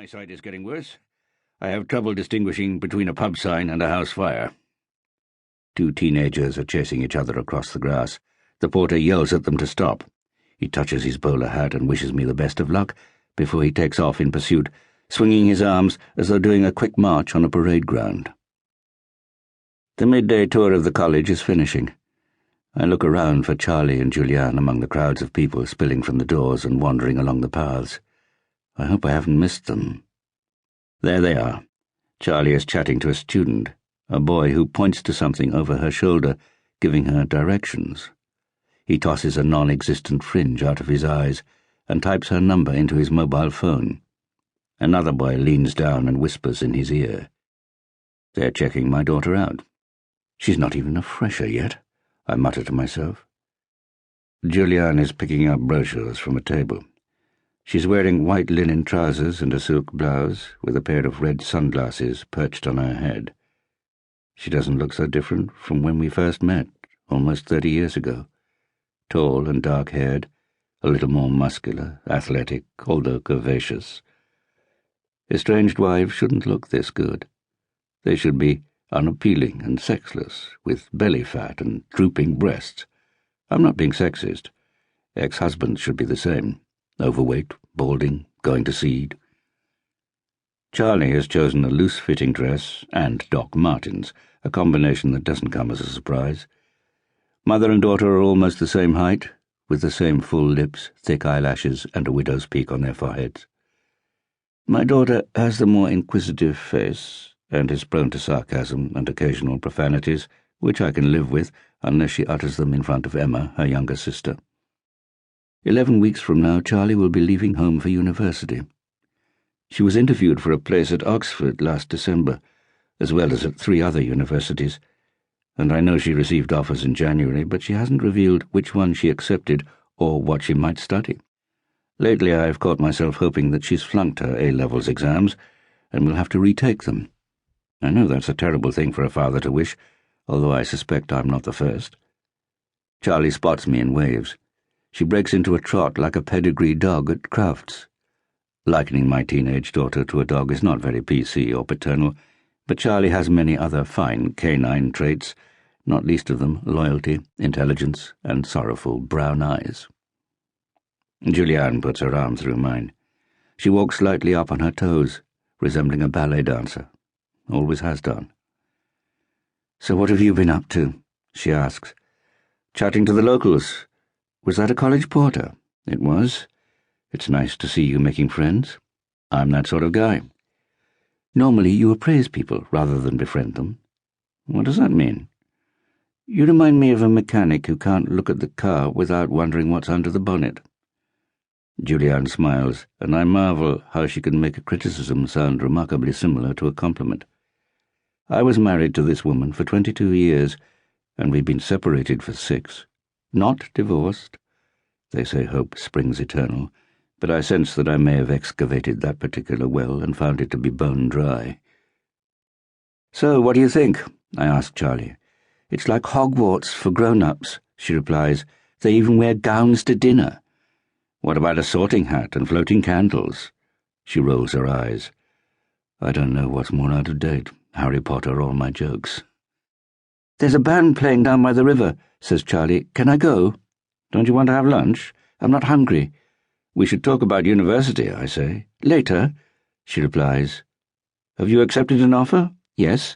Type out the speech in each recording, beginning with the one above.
My sight is getting worse. I have trouble distinguishing between a pub sign and a house fire. Two teenagers are chasing each other across the grass. The porter yells at them to stop. He touches his bowler hat and wishes me the best of luck before he takes off in pursuit, swinging his arms as though doing a quick march on a parade ground. The midday tour of the college is finishing. I look around for Charlie and Julianne among the crowds of people spilling from the doors and wandering along the paths. I hope I haven't missed them. There they are. Charlie is chatting to a student, a boy who points to something over her shoulder, giving her directions. He tosses a non-existent fringe out of his eyes and types her number into his mobile phone. Another boy leans down and whispers in his ear. They're checking my daughter out. She's not even a fresher yet, I mutter to myself. Julianne is picking up brochures from a table. She's wearing white linen trousers and a silk blouse, with a pair of red sunglasses perched on her head. She doesn't look so different from when we first met, almost 30 years ago. Tall and dark-haired, a little more muscular, athletic, although curvaceous. Estranged wives shouldn't look this good. They should be unappealing and sexless, with belly fat and drooping breasts. I'm not being sexist. Ex-husbands should be the same. Overweight, balding, going to seed. Charlie has chosen a loose-fitting dress and Doc Martens, a combination that doesn't come as a surprise. Mother and daughter are almost the same height, with the same full lips, thick eyelashes, and a widow's peak on their foreheads. My daughter has the more inquisitive face, and is prone to sarcasm and occasional profanities, which I can live with unless she utters them in front of Emma, her younger sister. 11 weeks from now, Charlie will be leaving home for university. She was interviewed for a place at Oxford last December, as well as at 3 other universities, and I know she received offers in January, but she hasn't revealed which one she accepted or what she might study. Lately I have caught myself hoping that she's flunked her A-levels exams and will have to retake them. I know that's a terrible thing for a father to wish, although I suspect I'm not the first. Charlie spots me and waves. She breaks into a trot like a pedigree dog at Crafts. Likening my teenage daughter to a dog is not very PC or paternal, but Charlie has many other fine canine traits, not least of them loyalty, intelligence, and sorrowful brown eyes. Julianne puts her arm through mine. She walks lightly up on her toes, resembling a ballet dancer. Always has done. "So what have you been up to?" she asks. "Chatting to the locals. Was that a college porter?" "It was. It's nice to see you making friends. I'm that sort of guy." "Normally you appraise people rather than befriend them." "What does that mean?" "You remind me of a mechanic who can't look at the car without wondering what's under the bonnet." Julianne smiles, and I marvel how she can make a criticism sound remarkably similar to a compliment. I was married to this woman for 22 years, and we've been separated for 6. Not divorced. They say hope springs eternal, but I sense that I may have excavated that particular well and found it to be bone dry. "So, what do you think?" I ask Charlie. "It's like Hogwarts for grown-ups," she replies. "They even wear gowns to dinner." "What about a sorting hat and floating candles?" She rolls her eyes. I don't know what's more out of date, Harry Potter or my jokes. "There's a band playing down by the river," says Charlie. "Can I go?" "Don't you want to have lunch? I'm not hungry." "We should talk about university," I say. "Later," she replies. "Have you accepted an offer?" "Yes."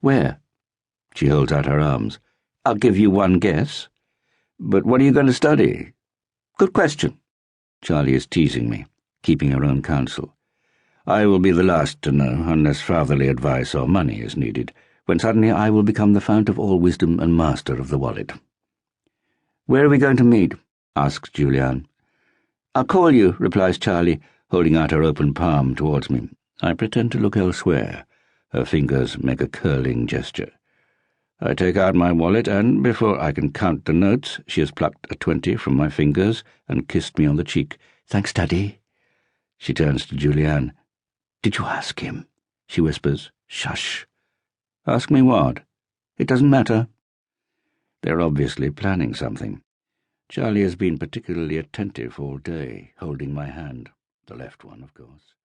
"Where?" She holds out her arms. "I'll give you one guess." "But what are you going to study?" "Good question." Charlie is teasing me, keeping her own counsel. I will be the last to know, unless fatherly advice or money is needed, when suddenly I will become the fount of all wisdom and master of the wallet. "Where are we going to meet?" asks Julianne. "I'll call you," replies Charlie, holding out her open palm towards me. I pretend to look elsewhere. Her fingers make a curling gesture. I take out my wallet, and before I can count the notes, she has plucked a 20 from my fingers and kissed me on the cheek. "Thanks, Daddy." She turns to Julianne. "Did you ask him?" she whispers. "Shush." "Ask me what?" "It doesn't matter." They're obviously planning something. Charlie has been particularly attentive all day, holding my hand, the left one, of course.